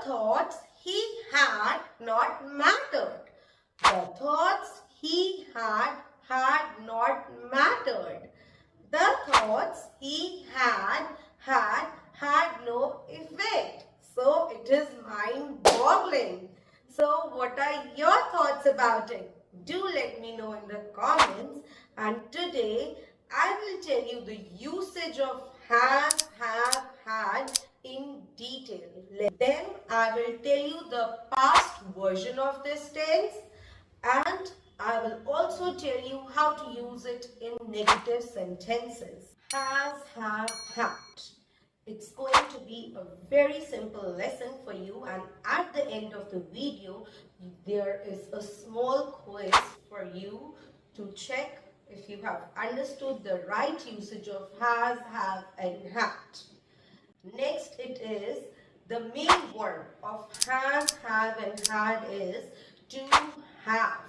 thoughts he had not mattered. The thoughts he had not mattered. The thoughts he had no effect. So it is mind-boggling. So what are your thoughts about it? Do let me know in the comments. And today I will tell you the usage of have, had in detail. Then I will tell you the past version of this tense, and I will also tell you how to use it in negative sentences. Has, have, had. It's going to be a very simple lesson for you, and at the end of the video there is a small quiz for you to check if you have understood the right usage of has, have and had. Next, it is the main verb of has, have and had is to have.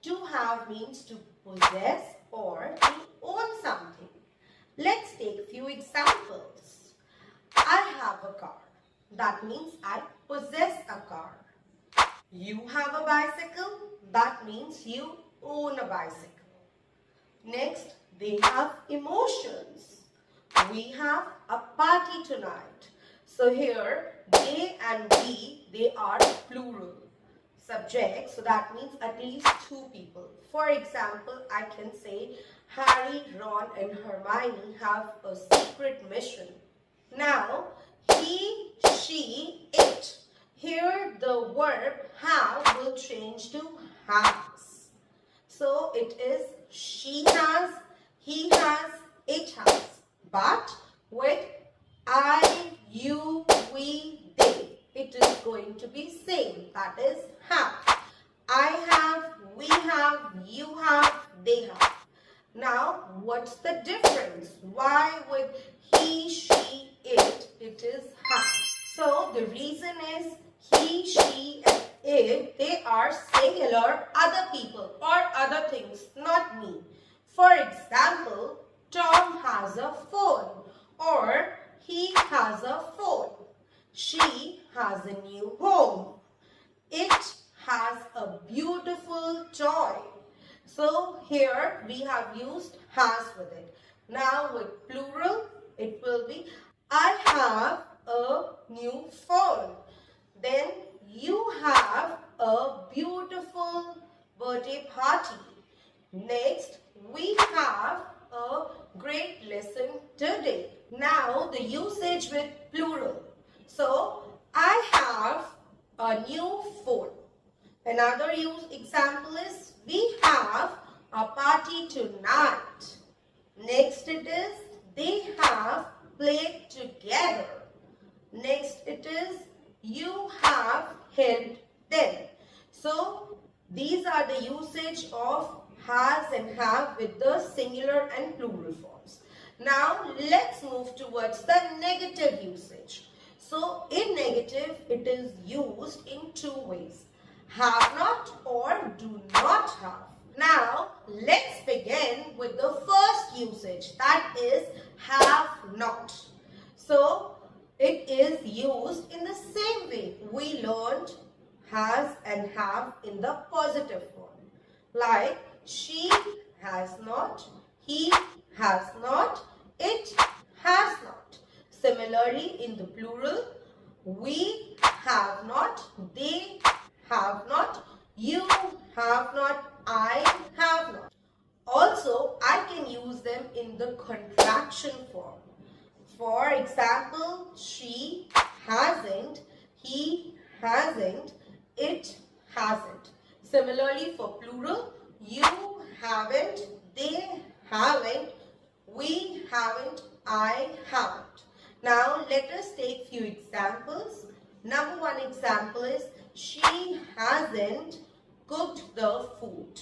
To have means to possess or to own something. Let's take a few examples. I have a car. That means I possess a car. You have a bicycle. That means you own a bicycle. Next, they have emotions. We have a party tonight. So here, they and we, they are plural subjects. So that means at least two people. For example, I can say Harry, Ron and Hermione have a secret mission. Now, he, she, it. Here the verb have will change to has. So it is she has, he has, it has. But with I, you, we, they, it is going to be same. That is have. I have, we have, you have, they have. Now, what's the difference? Why with he, she, it is have? So, the reason is he, she and it, they are singular other people or other things, not me. For example, Tom has a phone or he has a phone. She has a new home. It has a beautiful toy. So here we have used has with it. Now with plural, it will be I have a new phone. Then you have a beautiful birthday party. Next, we have a great lesson today. Now the usage with plural. So I have a new phone. Another example is we have a party tonight. Next it is they have played together. Next it is you have helped them. So these are the usage of has and have with the singular and plural forms. Now let's move towards the negative usage. So in negative it is used in two ways. Have not or do not have. Now let's begin with the first usage, that is have not. So it is used in the same way we learned has and have in the positive form. Like she has not, he has not, it has not. Similarly in the plural, we have not, they have not, you have not, I have not. Also, I can use them in the contraction form. For example, she hasn't, he hasn't, it hasn't. Similarly for plural, you haven't, they haven't, we haven't, I haven't. Now let us take few examples. Number one example is she hasn't cooked the food.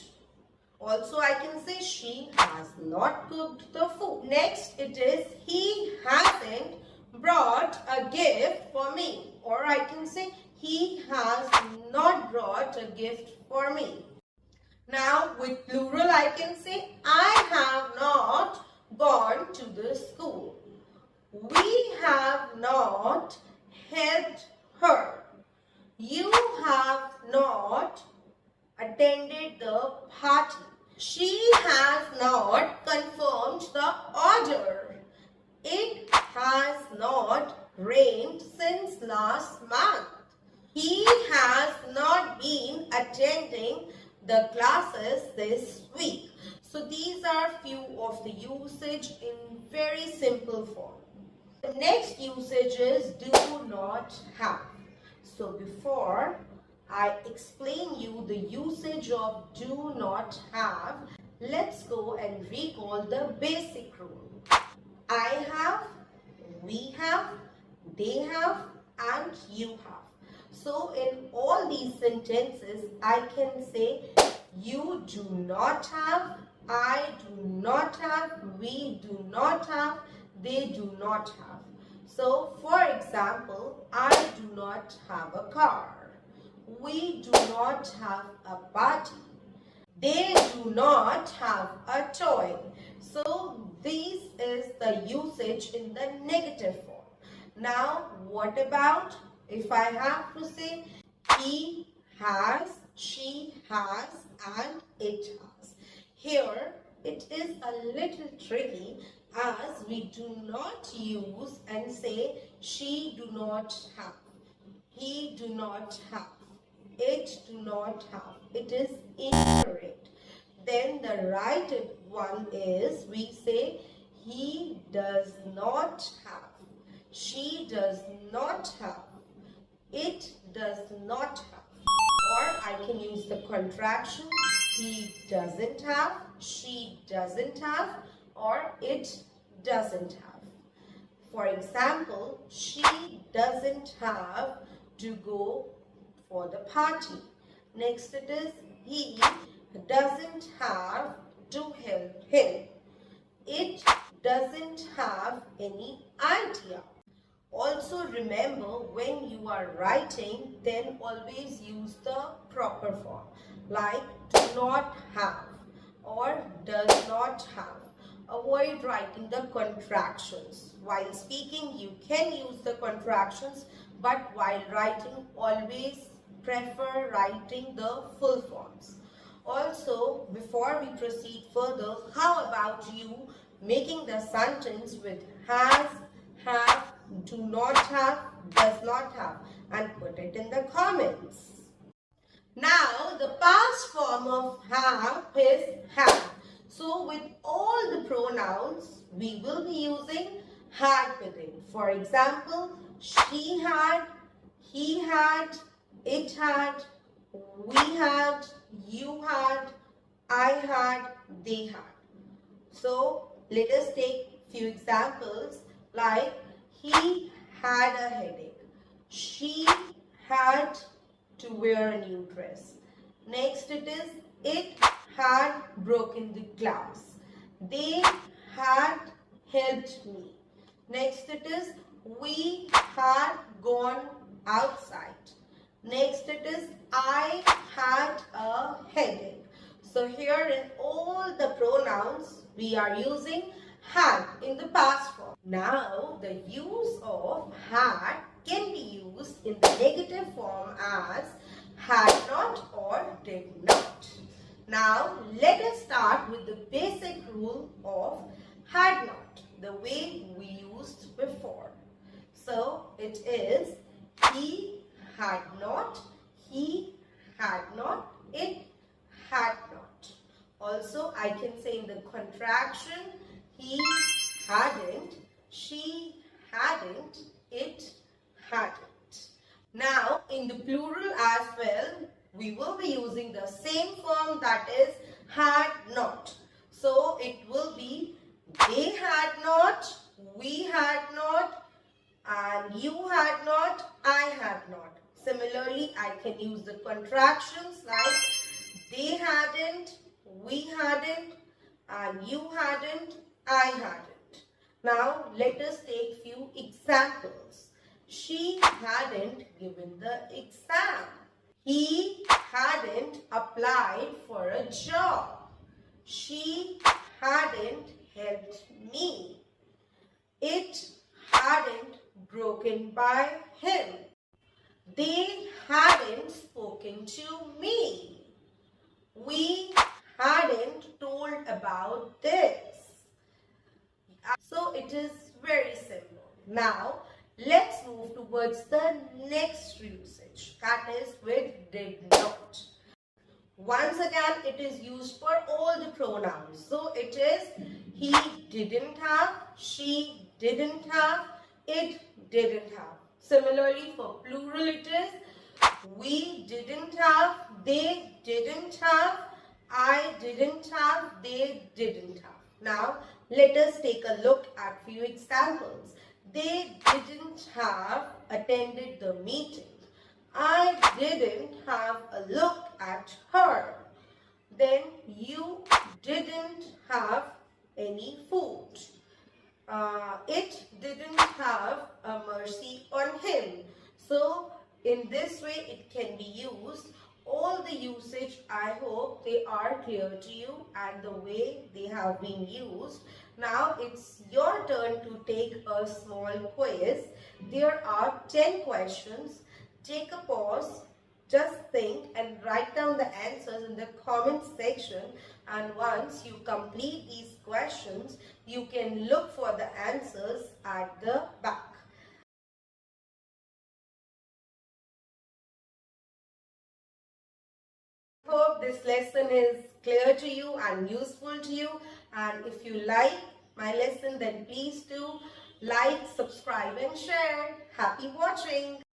Also I can say she has not cooked the food. Next it is he hasn't brought a gift for me. Or I can say he has not brought a gift for me. Now with plural I can say I have not gone to the school. We have not helped her. since last month. He has not been attending the classes this week. So these are few of the usage in very simple form. The next usage is do not have. So before I explain you the usage of do not have, let's go and recall the basic rule. I have, we have, they have, and you have. So in all these sentences, I can say you do not have, I do not have, we do not have, they do not have. So for example, I do not have a car. We do not have a party. They do not have a toy. So this is the usage in the negative form. Now what about if I have to say he has, she has, and it has? Here it is a little tricky as we do not use and say she do not have, he do not have, it do not have. It is incorrect. Then the right one is we say he does not have, she does not have, it does not have. Or I can use the contraction he doesn't have, she doesn't have, or it doesn't have. For example, she doesn't have to go for the party. Next it is he doesn't have to help him. It doesn't have any idea. Also remember, when you are writing, then always use the proper form like do not have or does not have. Avoid writing the contractions. While speaking, you can use the contractions, but while writing, always prefer writing the full forms. Also, before we proceed further, how about you making the sentence with has, have, do not have, does not have, and put it in the comments. Now, the past form of have is had. So, with all the pronouns, we will be using had with it. For example, she had, he had, it had, we had, you had, I had, they had. So, let us take few examples like he had a headache. She had to wear a new dress. Next it is it had broken the glass. They had helped me. Next it is we had gone outside. Next it is I had a headache. So here in all the pronouns we are using had in the past form. Now the use of had can be used in the negative form as had not or did not. Now let us start with the basic rule of had not, the way we used before. So it is he had not, he had not, it had not. Also I can say in the contraction he hadn't, she hadn't, it hadn't. Now in the plural as well, we will be using the same form, that is had not. So it will be they had not, we had not, and you had not, I had not. Similarly, I can use the contractions like they hadn't, we hadn't, and you hadn't, I hadn't. Now let us take few examples. She hadn't given the exam. He hadn't applied for a job. She hadn't helped me. It hadn't broken by him. They hadn't spoken to me. We hadn't told about this. So it is very simple. Now Let's move towards the next usage, that is with did not. Once again, it is used for all the pronouns. So it is he didn't have, she didn't have, it didn't have. Similarly, for plural, it is we didn't have, they didn't have, I didn't have, they didn't have. Now, let us take a look at few examples. They didn't have attended the meeting. I didn't have a look at her. Then you didn't have any food. It didn't have a mercy on him. So in this way it can be used. All the usage, I hope they are clear to you and the way they have been used. Now it's your turn to take a small quiz. There are 10 questions. Take a pause, just think and write down the answers in the comment section, and once you complete these questions, you can look for the answers at the back. Hope this lesson is clear to you and useful to you, and if you like my lesson, then please do like, subscribe and share. Happy watching!